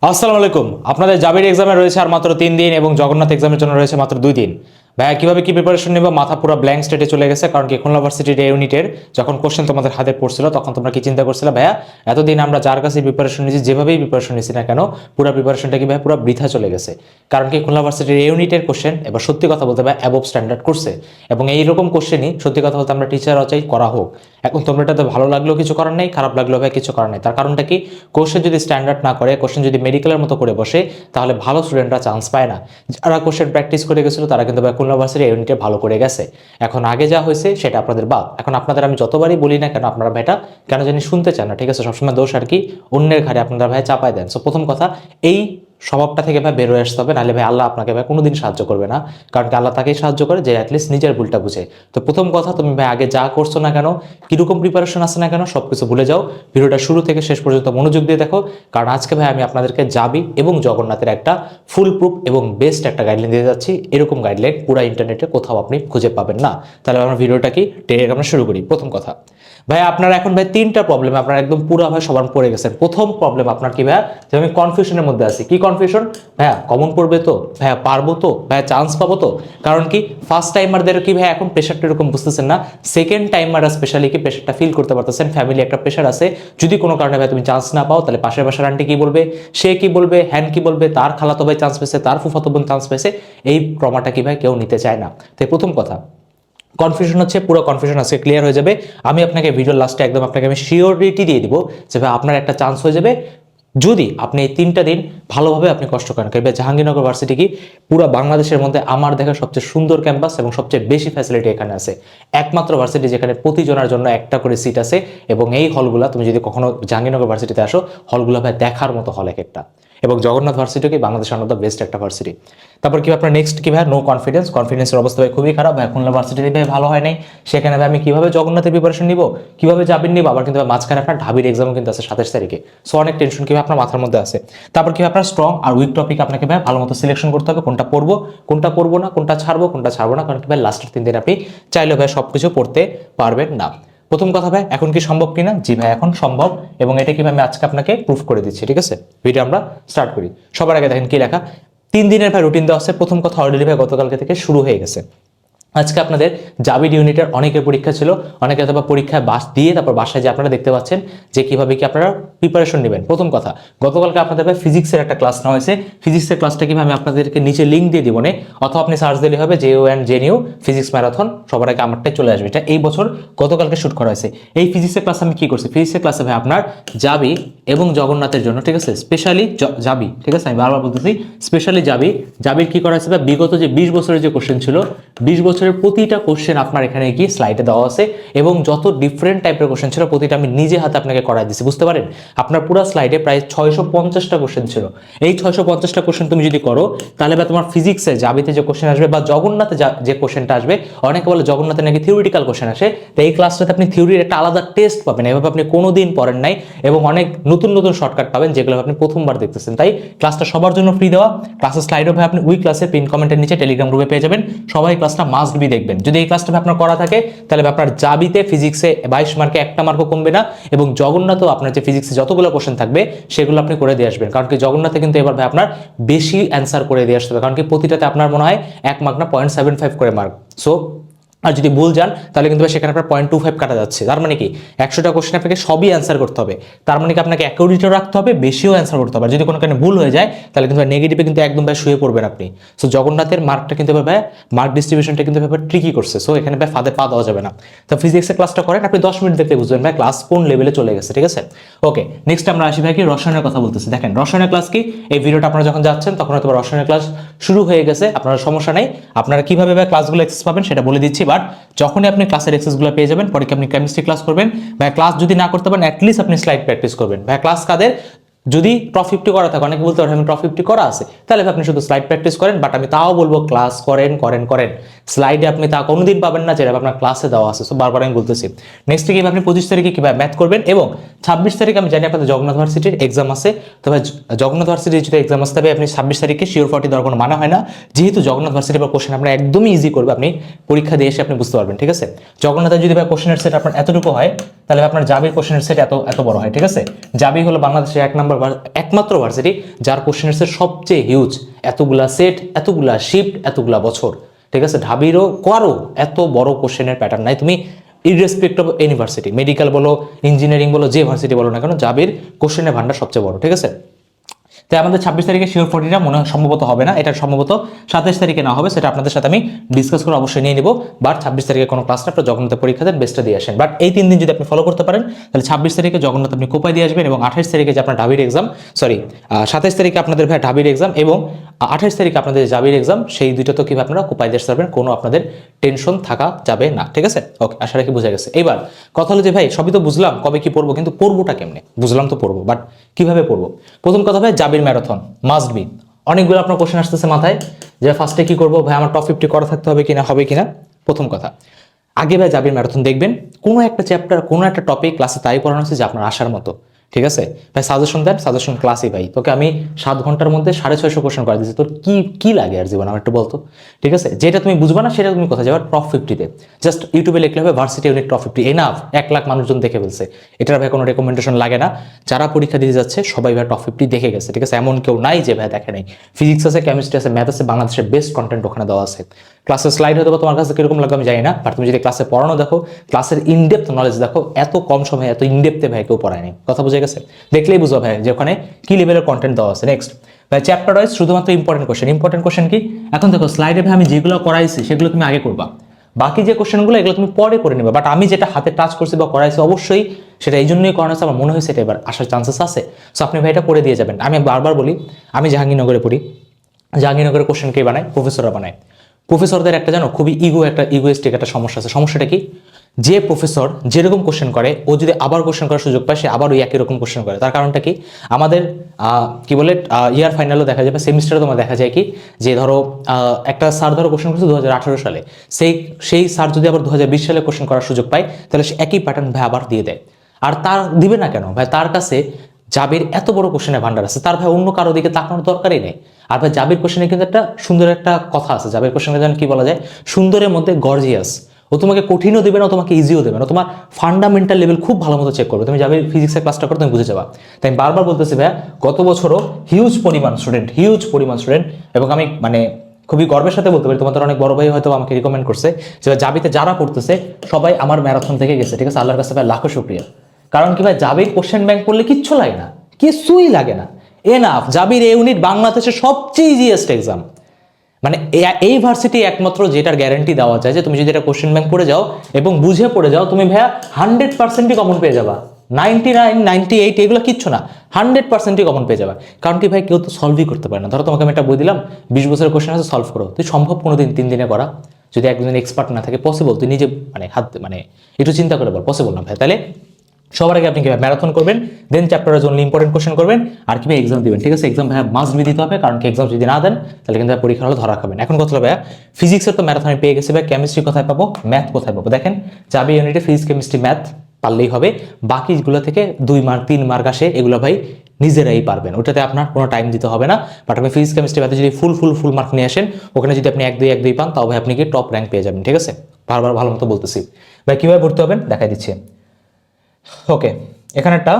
আসসালামু আলাইকুম। আপনাদের জাবির এক্সামে রয়েছে আর মাত্র 3 দিন এবং জগন্নাথ এক্সামের জন্য রয়েছে মাত্র 2 দিন। ভাইয়া কিভাবে কি প্রিপারেশন নেব, মাথা পুরো ব্ল্যাঙ্ক স্টেটে চলে গেছে। কারণ কি খুলনা ভার্সিটির এই ইউনিটের যখন কোশ্চেন তোমাদের হাতে পড়ছিল তখন তোমরা কি চিন্তা করছিলে, ভাইয়া এতদিন আমরা যার কাছে প্রিপারেশন নিয়েছি, যেভাবেই প্রিপারেশন নিয়েছি না কেন, পুরো প্রিপারেশনটা কি ভাই পুরো বৃথা চলে গেছে। কারণ কি খুলনা ভার্সিটির এই ইউনিটের কোশ্চেন এবার সত্যি কথা বলতে ভাই অ্যাবভ স্ট্যান্ডার্ড করছে, এবং এইরকম কোশ্চেনই সত্যি কথা বলতে আমরা টিচার চাই করা হোক। এখন তোমরা এটাতে ভালো লাগলেও কিছু করার নেই, খারাপ লাগলেও ভাই কিছু করার নেই। তার কারণটা কি, কোশ্চেন যদি স্ট্যান্ডার্ড না করে, কোশ্চেন যদি মেডিকেলের মতো করে বসে, তাহলে ভালো স্টুডেন্টরা চান্স পায় না। যারা কোশ্চেন প্র্যাকটিস করে গেছিল তারা কিন্তু ভাই খুলনা ভার্সিটির ইউনিটে ভালো করে গেছে। এখন আগে যা হয়েছে সেটা আপনাদের বাদ। এখন আপনাদের আমি যতবারই বলি না কেন, আপনারা ভাইটা কেন জানি শুনতে চান না, ঠিক আছে? সবসময় দোষ আর কি অন্যের ঘাড়ে আপনারা ভাই চাপায় দেন। সো প্রথম কথা, এই স্বভাবটা থেকে ভাই বের হয়ে আসতে হবে, নাহলে ভাই আল্লাহ আপনাকে ভাই কোনোদিন সাহায্য করবে না। কারণ কি আল্লাহ তাকেই সাহায্য করে যে অ্যাটলিস্ট নিজের ভুলটা বুঝে। তো প্রথম কথা, তুমি ভাই আগে যা করছো না কেন, কিরকম প্রিপারেশন আছে না কেন, সবকিছু ভুলে যাও। ভিডিওটা শুরু থেকে শেষ পর্যন্ত মনোযোগ দিয়ে দেখো, কারণ আজকে ভাই আমি আপনাদেরকে জাবি এবং জগন্নাথের একটা ফুল প্রুফ এবং বেস্ট একটা গাইডলাইন দিয়ে যাচ্ছি। এরকম গাইডলাইন পুরো ইন্টারনেটে কোথাও আপনি খুঁজে পাবেন না। তাহলে আমরা ভিডিওটা কি টেক আমরা শুরু করি। প্রথম কথা ভাই, আপনার এখন ভাই 3টা প্রবলেম আপনার একদম পুরো ভাই সবার পড়ে গেছেন। প্রথম প্রবলেম আপনার কি ভাইয়া, যে আমি কনফিউশনের মধ্যে আছি। কি কনফিউশন ভাইয়া? কমন পড়বে তো ভাইয়া, পারবো তো ভাইয়া, চান্স পাবো তো? কারণ কি ফার্স্ট টাইমারদের কি ভাই এখন প্রেশারটা এরকম বুঝতেছেন না, সেকেন্ড টাইমাররা স্পেশালি কি প্রেশারটা ফিল করতে পারতেছেন। ফ্যামিলি একটা প্রেশার আছে, যদি কোনো কারণে ভাই তুমি চান্স না পাও, তাহলে পাশের বাসার আন্টি কি বলবে, সে কি বলবে, হ্যান কি বলবে, তার খালাতো ভাই চান্স পেয়েছে, তার ফুফাতো বোন চান্স পেয়েছে। এই ট্রমাটা কি ভাই কেউ নিতে চায় না। তাই প্রথম কথা, কনফিউশন হচ্ছে, পুরো কনফিউশন আজকে ক্লিয়ার হয়ে যাবে। আমি আপনাকে ভিডিওর লাস্টে একদম আপনাকে আমি শিওরিটি দিয়ে দিব যে ভাই আপনার একটা চান্স হয়ে যাবে, যদি আপনি এই 3টা দিন ভালোভাবে আপনি কষ্ট করেন। কারণ জাহাঙ্গীরনগর ভার্সিটি কি পুরো বাংলাদেশের মধ্যে আমার দেখা সবচেয়ে সুন্দর ক্যাম্পাস এবং সবচেয়ে বেশি ফ্যাসিলিটি এখানে আছে। একমাত্র ভার্সিটি যেখানে প্রতিজনের জন্য একটা করে সিট আছে, এবং এই হলগুলা তুমি যদি কখনো জাহাঙ্গীরনগর ভার্সিটিতে আসো, হলগুলো ভাই দেখার মতো হল এক একটা। এবং জগন্নাথ ভার্সিটি কি বাংলাদেশের অন্যতম বেস্ট একটা ভার্সিটি। তারপর কি আপনার নেক্সট কি ভাই, নো কনফিডেন্স। কনফিডেন্সের অবস্থা ভাই খুবই খারাপ। ভাই খুলনা ভার্সিটি ভাই ভালো হয় নাই, সেখানে ভাই আমি কিভাবে জগন্নাথের প্রিপারেশন নিব, কিভাবে যাবেন নিব। আবার কিন্তু মাঝখানে আপনার ঢাবির এক্সামও কিন্তু আছে 27 তারিখে। সো অনেক টেনশন কি আপনার মাথার মধ্যে আছে। তারপর কি আপনার স্ট্রং আর উইক টপিক আপনাকে ভাই ভালো মতো সিলেকশন করতে হবে, কোনটা পড়বো কোনটা পড়বো না, কোনটা ছাড়বো না। কারণ কি ভাই লাস্টের 3 দিন আপনি চাইলেও ভাই সবকিছু পড়তে পারবেন না। প্রথম কথা ভাই, এখন কি সম্ভব কিনা? জি ভাই এখন সম্ভব, এবং এটা কি ভাই আমি আজকে আপনাকে প্রুফ করে দিচ্ছি, ঠিক আছে? ভিডিও আমরা স্টার্ট করি। সবার আগে দেখেন কি লেখা, 3 দিনের ভাই রুটিন দেওয়া আছে। প্রথম কথা, অলরেডি ভাই গতকালকে থেকে শুরু হয়ে গেছে। আজকে আপনাদের জাবির ইউনিটের অনেকের পরীক্ষা ছিল, অনেকে অথবা পরীক্ষায় দিয়ে তারপর বাসায় যে আপনারা দেখতে পাচ্ছেন যে কিভাবে কি আপনারা প্রিপারেশন নেবেন। প্রথম কথা, গতকালকে আপনাদের ভাই ফিজিক্সের একটা ক্লাস নেওয়া হয়েছে। ফিজিক্সের ক্লাসটা কিভাবে আমি আপনাদেরকে নিচে লিঙ্ক দিয়ে দিব না, অথবা আপনি সার্চ দিলে হবে জেও অ্যান্ড জেনিউ ফিজিক্স ম্যারাথন, সবার আগে আমারটাই চলে আসবে। এটা এই বছর গতকালকে শুট করা হয়েছে। এই ফিজিক্সের ক্লাস আমি কি করছি, ফিজিক্সের ক্লাসে ভাই আপনার জাবি এবং জগন্নাথের জন্য, ঠিক আছে, স্পেশালি জাবি, ঠিক আছে, আমি বারবার বলতেছি স্পেশালি জাবির কি করা হয়েছে ভাই, বিগত যে 20 বছরের যে কোশ্চেন ছিল, 20 বছরের প্রতিটা কোশ্চেন আপনার এখানে কি স্লাইডে দেওয়া আছে, এবং যত ডিফারেন্ট টাইপের কোশ্চেন ছিল প্রতিটা আমি নিজে হাতে আপনাকে করাই দিচ্ছি। বুঝতে পারেন, আপনার পুরো স্লাইডে প্রায় 650টা কোশ্চেন ছিল। এই 650টা কোশ্চেন তুমি যদি করো, তাহলে বা তোমার ফিজিক্সে জাবিতে যে কোশ্চেন আসবে বা জগন্নাথে যে কোশ্চেনটা আসবে, অনেকে বলে জগন্নাথে নাকি থিওরিটিক্যাল কোশ্চেন আসে, তো এই ক্লাসটাতে আপনি থিওরির একটা আলাদা টেস্ট পাবেন, এভাবে আপনি কোনোদিন পড়েন নাই, এবং অনেক নতুন নতুন শর্টকাট পাবেন যেগুলো আপনি প্রথমবার দেখতেছেন। তাই ক্লাসটা সবার জন্য ফ্রি দেওয়া। ক্লাসের স্লাইডও ভাই আপনি ওই ক্লাসে পিন কমেন্টের নিচে টেলিগ্রাম গ্রুপে পেয়ে যাবেন। সবাই ক্লাসটা মাস্ট বি দেখবেন। যদি এই ক্লাসটা আপনার করা থাকে, তাহলে আপনার জাবিতে ফিজিক্সে 22 মার্কে একটা মার্কও কমবে না, এবং জগন্নাথও আপনার যে ফিজিক্সে যতগুলো কোশ্চেন থাকবে সেগুলো আপনি করে দিয়ে আসবেন। কারণ কি জগন্নাথে কিন্তু এবার ভাই আপনার বেশি অ্যান্সার করে দিয়ে আসতে হবে, কারণ কি প্রতিটাতে আপনার মনে হয় 1 মার্ক না 0.75 করে মার্ক। সো আর যদি ভুল যান তাহলে কিন্তু সেখানে আপনার 0.25 কাটা যাচ্ছে। তার মানে কি 100টা কোশ্চেন আপনাকে সবই অ্যান্সার করতে হবে। তার মানে কি আপনাকে অ্যাকুরেটও রাখতে হবে, বেশিও অ্যান্সার করতে হবে। যদি কোনো কারণে ভুল হয়ে যায় তাহলে কিন্তু নেগেটিভে কিন্তু একদম ভাই শুয়ে পড়বেন আপনি। সো জগন্নাথের মার্কটা কিন্তু ভাই মার্ক ডিস্ট্রিবিউশনটা কিন্তু ভাই ট্রিকি করছে। সো এখানে ভাই ফাঁদে পা দেওয়া যাবে না। তো ফিজিক্সের ক্লাসটা করেন, আপনি 10 মিনিট দেখতে বুঝবেন ভাই ক্লাস কোন লেভেলে চলে গেছে, ঠিক আছে? ওকে, নেক্সট আমরা আসি ভাই কি রসায়নের কথা বলতেছি। দেখেন রসায়নের ক্লাস কি, এই ভিডিওটা আপনারা যখন যাচ্ছেন তখন হয়তো রসায়নের ক্লাস শুরু হয়ে গেছে, আপনারা সমস্যা নেই। আপনারা কিভাবে ভাই ক্লাসগুলো অ্যাক্সেস পাবেন সেটা বলে দিচ্ছি, বাট যখনই আপনি ক্লাসের অ্যাক্সেসগুলো পেয়ে যাবেন, পরে আপনি কেমিস্ট্রি ক্লাস করবেন ভাই। ক্লাস যদি না করতে পারেন অ্যাটলিস্ট আপনি স্লাইড প্র্যাকটিস করবেন ভাই। ক্লাস কাদের, যদি টপ 50 করা থাকে, অনেকে বলতে পারেন আমি টপ 50 করা আছে, তাহলে আপনি শুধু স্লাইড প্র্যাকটিস করেন। বাট আমি তাও বলবো ক্লাস করেন। স্লাইডে আপনি তা কোনোদিন পাবেন না যেটা আপনার ক্লাসে দেওয়া আছে। সো বারবার আমি বলতেছি। নেক্সট কি আপনি 25 তারিখে কি ম্যাথ করবেন, এবং 26 তারিখে আমি জানি আপনাদের জগন্নাথ ভার্সিটির এক্সাম আছে। তবে জগন্নাথ ভার্সিটির যদি এক্সাম আসতে হবে, আপনি 26 তারিখে শিওর 40 দেওয়ার কোনো মানে হয় না, যেহেতু জগন্নাথ ভার্সিটির কোশ্চেন আপনার একদমই ইজি করবে, আপনি পরীক্ষা দিয়ে এসে আপনি বুঝতে পারবেন, ঠিক আছে? জগন্নাথের যদি ভাই কোশ্চেনের সেট আপনার এতটুকু হয়, তাহলে আপনার জাবির কোশ্চেনের সেট এত বড় হয়, ঠিক আছে? জাবি হলো বাংলাদেশের 1 নাম্বার একমাত্র ভার্সিটি যার কোশ্চেন এসে সবচেয়ে হিউজ, এতগুলা সেট, এতগুলা শিফট, এতগুলা বছর, ঠিক আছে। ঢাবিরও কারো এত বড় কোশ্চেনের প্যাটার্ন নাই। তুমি ইররেসপেক্ট অফ ইউনিভার্সিটি, মেডিকেল বলো, ইঞ্জিনিয়ারিং বলো, যে ভার্সিটি বলো না কেন, জাবির কোশ্চেনের ভান্ডার সবচেয়ে বড়, ঠিক আছে। তাই আমাদের 26 তারিখে শিওর 40টা মনে হয় সম্ভবত হবে না, এটা সম্ভবত 27 তারিখে না হবে, সেটা আপনাদের সাথে আমি ডিসকাস করে অবশ্যই নিয়ে নিব। বাট 26 তারিখে কোনো ক্লাস না, আপনার জগন্নাথের পরীক্ষা দেন, বেস্টটা দিয়ে আসেন। বাট এই 3 দিন যদি আপনি ফলো করতে পারেন তাহলে 26 তারিখে জগন্নাথ আপনি কোপায় দিয়ে আসবেন, এবং 28 তারিখে যে আপনার ঢাবির এক্সাম, 27 তারিখে আপনাদের ভাই ঢাবির এক্সাম, এবং 28 তারিখে আপনাদের জাবির এক্সাম, সেই দুইটা তো কিভাবে আপনারা কোপায় দিয়ে আসতে পারবেন, কোনো আপনাদের টেনশন থাকা যাবে না, ঠিক আছে। ওকে, আশা রাখি বোঝা গেছে। এইবার কথা হলো যে ভাই সবই তো বুঝলাম কবে কি পড়বো, কিন্তু পড়বোটা কেমনে, বুঝলাম তো পড়বো, বাট কিভাবে পড়বো। প্রথম কথা ভাই, জাবির ম্যারাথন মাস্ট বি। অনেকগুলো আপনার কোশ্চেন আসতেছে মাথায় যে ফার্স্টে কি করবো ভাই, আমার টপ 50 করা থাকতে হবে কিনা, হবে কিনা। প্রথম কথা, আগে ভাই জাবির ম্যারাথন দেখবেন, কোনো একটা চ্যাপ্টার, কোনো একটা টপিক ক্লাসে তাই পড়ানো হচ্ছে যে আপনার আসার মতো, ঠিক আছে ভাই। সাজেশন দেন, সাজেশন ক্লাসই ভাই, তোকে আমি 7 ঘন্টার মধ্যে 650 কোশ্চেন করে দিচ্ছি, তোর কি কি লাগে আর জীবন, আমার একটু বলতো, ঠিক আছে। যেটা তুমি বুঝবা না সেটা তুমি কোথায় যাবে, টপ 50-তে। জাস্ট ইউটিউবে লিখলে হবে varsity unit top 50, enough, 1 lakh মানুষজন দেখে ফেলছে, এটার ভাই কোনো রেকমেন্ডেশন লাগে না। যারা পরীক্ষা দিতে যাচ্ছে সবাই ভাই টপ 50 দেখে গেছে, ঠিক আছে। এমন কেউ নাই যে ভাই দেখে নাই। ফিজিক্স আছে, কেমিস্ট্রি আছে, ম্যাথ আছে, বাংলাদেশের বেস্ট কন্টেন্ট ওখানে দেওয়া আছে। ক্লাসের স্লাইড হয়তো তোমার কাছে কিরকম লাগবে আমি জানি না, বাট তুমি যদি ক্লাসে পড়ানো দেখো, ক্লাসের ইনডেপথ নলেজ দেখো, এত কম সময়ে এত ইনডেপথে ভাই কেউ পড়ায়নি, কথা বুঝে গেছে। দেখলেই বুঝো ভাই যে ওখানে কি লেভেলের কন্টেন্ট দেওয়া আছে। নেক্সট ভাই, চ্যাপ্টার ওয়াইজ শুধুমাত্র ইম্পর্টেন্ট কোশ্চেন। ইম্পর্টেন্ট কোশ্চেন কি, এখন দেখো স্লাইডে ভাই আমি যেগুলো করাইছি সেগুলো তুমি আগে করবা, বাকি যে কোশ্চেনগুলো এগুলো তুমি পরে করে নেবে। বাট আমি যেটা হাতে টাচ করছি বা করাইছি অবশ্যই সেটা এই জন্যই করানো হচ্ছে, আমার মনে হয়েছে এটা এবার আসার চান্সেস আছে। সো আপনি ভাই এটা করে দিয়ে যাবেন। আমি বারবার বলি, আমি জাহাঙ্গীরনগরে পড়ি, জাহাঙ্গীরনগরের কোশ্চেন কে বানায়, প্রফেসররা বানায়। প্রফেসরদের একটা জানো খুবই ইগোয়েস্টিক একটা সমস্যা আছে। সমস্যাটা কি, যে প্রফেসর যেরকম কোশ্চেন করে, ও যদি আবার কোশ্চেন করার সুযোগ পায়, সে আবার ওই একই রকম কোশ্চেন করে। তার কারণটা কি, আমাদের কি বলে ইয়ার ফাইনালও দেখা যাবে, সেমিস্টারে তোমার দেখা যায় কি, যে ধরো একটা স্যার ধরো কোশ্চেন করছে 2018 সালে, সেই স্যার যদি আবার 2020 সালে কোশ্চেন করার সুযোগ পায়, তাহলে সে একই প্যাটার্ন ভাই আবার দিয়ে দেয়। আর তার দিবে না কেন ভাই, তার কাছে জাবির এত বড় কোশ্চেনের ভান্ডার আছে, তার ভাই অন্য কারো দিকে তাকানোর দরকারই নেই। আর ভাই জাবির কোশ্চেনে কিন্তু একটা সুন্দর একটা কথা আছে, জাবির কোশ্চেনে যেন কি বলা যায়, সুন্দরের মধ্যে গর্জিয়াস। ও তোমাকে কঠিনও দেবে না, তোমাকে ইজিও দেবে না, তোমার ফান্ডামেন্টাল লেভেল খুব ভালো মতো চেক করবে। তুমি জাবির ফিজিক্সের ক্লাসটা করে তুমি বুঝে যাবা। তাই আমি বারবার বলতেছি ভাইয়া, গত বছরও হিউজ পরিমাণ স্টুডেন্ট, এবং আমি মানে খুবই গর্বের সাথে বলতে পারি, তোমাদের অনেক বড় ভাই হয়তো আমাকে রিকমেন্ড করছে যে জাবিতে যারা পড়তেছে সবাই আমার ম্যারাথন থেকে গেছে, ঠিক আছে। আল্লাহর কাছে ভাই লাখো শুকরিয়া। কারণ কি ভাই, জাবির কোশ্চেন ব্যাংক পড়লে কিচ্ছু লাগে না, কিছুই লাগে না, এনাফ। জাবির এই ইউনিট বাংলাদেশের সবচেয়ে ইজিয়েস্ট এক্সাম, মানে এই ভার্সিটি একমাত্র যেটার গ্যারান্টি দেওয়া যায় যে তুমি যদি এটা কোশ্চেন ব্যাংক পড়ে যাও এবং বুঝে পড়ে যাও, তুমি ভাইয়া 100%ই কমন পেয়ে যাবা। 99, 98 এগুলো কিচ্ছু না, 100%ই কমন পেয়ে যাবা। কারণ কি ভাই, কেউ তো সলভই করতে পারে না। ধরো তোমাকে আমি একটা বই দিলাম, 20 বছরের কোশ্চেন আছে, সলভ করো, তুই সম্ভব কোনোদিন 3 দিনে করা, যদি একজন এক্সপার্ট না থাকে পসিবল, তুই নিজে মানে একটু চিন্তা করে বল, পসিবল না ভাই। তাহলে সবার আগে আপনি কিভাবে ম্যারাথন করবেন, দেন চ্যাপ্টারের জন্য ইম্পর্টেন্ট কোশ্চেন করবেন, আর কিভাবে এক্সাম দিবেন, ঠিক আছে। এক্সাম ভাইয়া মাস্ট বি দিতে হবে, কারণ কি এক্সাম যদি না দেন তাহলে কিন্তু পরীক্ষা হলে ধরা খাবেন। এখন কথা ভাইয়া, ফিজিক্সের তো ম্যারাথন পেয়ে গেছে ভাই, কেমিস্ট্রি কোথায় পাবো, ম্যাথ কোথায় পাবো। দেখেন যাবে ইউনিটে ফিজিক্স, কেমিস্ট্রি, ম্যাথ পারলেই হবে। বাকিগুলো থেকে 2 মার্ক 3 মার্ক আসে, এগুলো ভাই নিজেরাই পারবেন, ওটাতে আপনার কোনো টাইম দিতে হবে না। বাট আপনি ফিজিক্স, কেমিস্ট্রি, ম্যাথে যদি ফুল মার্ক নিয়ে আসেন, ওখানে যদি আপনি 1-2 পান, তাও ভাই আপনি কি টপ র্যাঙ্ক পেয়ে যাবেন, ঠিক আছে। বারবার ভালো মতো বলতেছি ভাই, কিভাবে ভর্তি হবেন দেখাই দিচ্ছি। ওকে, এখানে একটা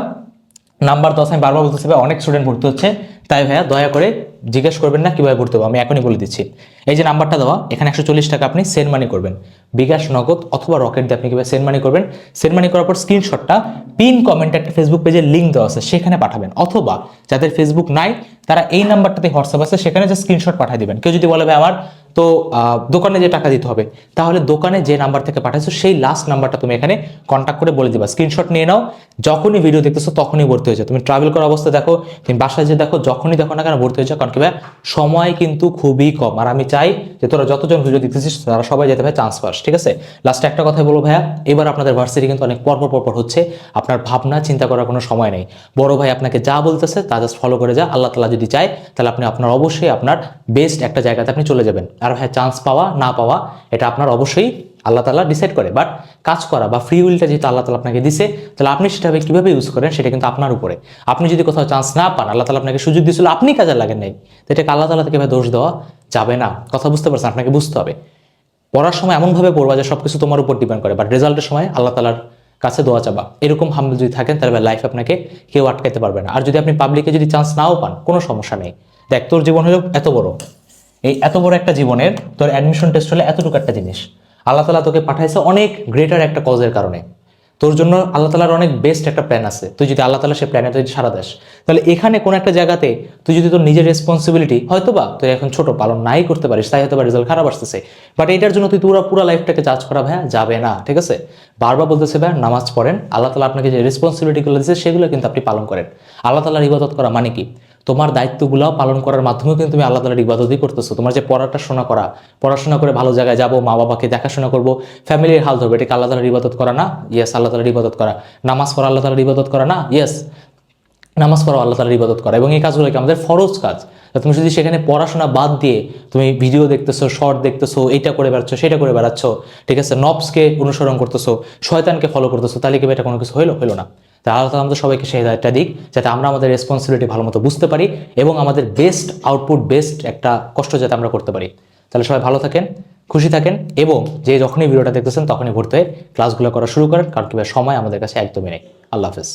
নাম্বার 10 আমি বারবার বলতেছি ভাই, অনেক স্টুডেন্ট ভর্তি হচ্ছে, তাই ভাইয়া দয়া করে জিজ্ঞেস করবেন না কিভাবে ভর্তি হবো, আমি এখনই বলে দিচ্ছি। এই যে নাম্বারটা দেওয়া, এখানে 140 টাকা আপনি সেন্ড মানি করবেন, বিকাশ, নগদ অথবা রকেট দিয়ে আপনি কিভাবে সেন্ড মানি করবেন। সেন্ড মানি করার পর স্ক্রিনশটটা পিন কমেন্টে একটা ফেসবুক পেজের লিঙ্ক দেওয়া আছে সেখানে পাঠাবেন, অথবা যাদের ফেসবুক নাই তারা এই নাম্বারটাতে হোয়াটসঅ্যাপ আছে সেখানে যে স্ক্রিনশট পাঠিয়ে দিবেন। কেউ যদি বলে ভাই আমার তো দোকানে যে টাকা দিতে হবে, তাহলে দোকানে যে নাম্বার থেকে পাঠাইছো সেই লাস্ট নাম্বারটা তুমি এখানে কন্ট্যাক্ট করে বলে দিবা, স্ক্রিনশট নিয়ে নাও, যখনই ভিডিও দেখতেছো তখনই ভর্তি হয়ে যাও। তুমি ট্রাভেল করার অবস্থা দেখো, তুমি বাসায় যে দেখো, যখনই দেখো না কেন ভর্তি হয়ে যাও। কারণ কি ভাই, সময় কিন্তু খুবই কম, আর আমি চাই যে তোরা যতজন ভিডিও দেখতেছিস তারা সবাই যেতে ভাই চান্স পাস, ঠিক আছে। লাস্টে একটা কথাই বলবো ভাইয়া, এবার আপনাদের ভার্সিটি কিন্তু অনেক পরপর হচ্ছে, আপনার ভাবনা চিন্তা করার কোনো সময় নেই। বড় ভাই আপনাকে যা বলতেছে তা জাস্ট ফলো করে যা, আল্লাহ তাআলা যদি চায় তাহলে আপনি আপনার অবশ্যই আপনার বেস্ট একটা জায়গাতে আপনি চলে যাবেন। আর ভাই চান্স পাওয়া না পাওয়া এটা আপনার অবশ্যই আল্লাহ তাআলা ডিসাইড করে, বাট কাজ করা বা ফ্রি উইলটা যেহেতু আল্লাহ তাআলা আপনাকে দিছে, তাহলে আপনি সেটা কিভাবে ইউজ করেন সেটা কিন্তু আপনার উপরে। আপনি যদি কোথাও চান্স না পান, আল্লাহ তাআলা আপনাকে সুযোগ দিয়েছিল, আপনি কাজে লাগেন নাই, তো এটাকে আল্লাহ তাআলা থেকে ভাই দোষ দেওয়া যাবে না। কথা বুঝতে পারছেন, আপনাকে বুঝতে হবে। পড়ার সময় এমনভাবে পড়বা যে সবকিছু তোমার উপর ডিপেন্ড করে, বাট রেজাল্টের সময় আল্লাহ তাআলার কাছে দোয়া চাবা, এরকম হাম্বল যদি থাকেন তাহলে লাইফ আপনাকে কেউ আটকাতে পারবে না। আর যদি আপনি পাবলিকে যদি চান্স নাও পান, কোনো সমস্যা নেই। দেখ, তোর জীবন হলো এত বড়, এই এত বড় একটা জীবনের তোর অ্যাডমিশন টেস্ট হলে এতটুকু একটা জিনিস। আল্লাহ তালা তোকে পাঠাইছে অনেক গ্রেটার একটা কজের কারণে। তোর জন্য আল্লাহ তালার অনেক বেস্ট একটা প্ল্যান আছে। তুই যদি আল্লাহ তালা সে প্ল্যানে তুই সারা দেস, তাহলে এখানে কোনো একটা জায়গাতে তুই যদি তোর নিজের রেসপন্সিবিলিটি হয়তো বা তুই এখন ছোট পালন নাই করতে পারিস, তাই হয়তো বা রেজাল্ট খারাপ আসতেছে, বাট এটার জন্য তুই পুরো লাইফটাকে জাজ করা ভাইয়া যাবে না, ঠিক আছে? বারবার বলতেছে ভাইয়া, নামাজ পড়েন, আল্লাহ তালা আপনাকে যে রেসপন্সিবিলিটিগুলো দিচ্ছে সেগুলো কিন্তু আপনি পালন করেন। আল্লাহ তালার ইবাদত করা মানে কি? তোমার দায়িত্বগুলো পালন করার মাধ্যমে কিন্তু তুমি আল্লাহ তালার ইবাদতই করতেছো। তোমার যে পড়াশোনা করে ভালো জায়গায় যাবো, মা বাবাকে দেখাশোনা করবো, ফ্যামিলির হাল ধরবে, এটাকে আল্লাহ তালার ইবাদত করা না? ইয়েস, আল্লাহ তালার ইবাদত করা। নামাজ পড়া আল্লাহ তালার ইবাদত করা না? ইয়েস, নামাজ পড়া আল্লাহ তালার ইবাদত করা। এবং এই কাজগুলোকে আমাদের ফরজ কাজ। তুমি যদি সেখানে পড়াশোনা বাদ দিয়ে তুমি ভিডিও দেখতেছো, শর্ট দেখতেছো, এইটা করে বেড়াচ্ছ, সেটা করে বেড়াচ্ছ, ঠিক আছে, নবসকে অনুসরণ করতেছো, শয়তানকে ফলো করতেছো, তাহলে কি এটা কোনো কিছু হলো না? তাই আল্লাহ তাআলা আমাদের সবাইকে সেই দায়িত্বটা দিক, যাতে আমরা আমাদের রেসপন্সিবিলিটি ভালো মতো বুঝতে পারি এবং আমাদের বেস্ট আউটপুট, বেস্ট একটা কষ্ট যাতে আমরা করতে পারি। তাহলে সবাই ভালো থাকেন, খুশি থাকেন, এবং যে যখনই ভিডিওটা দেখতেছেন তখনই ভর্তি হয়ে ক্লাসগুলো করা শুরু করেন, কারণ কি সময় আমাদের কাছে একদমই নেই। আল্লাহ হাফেজ।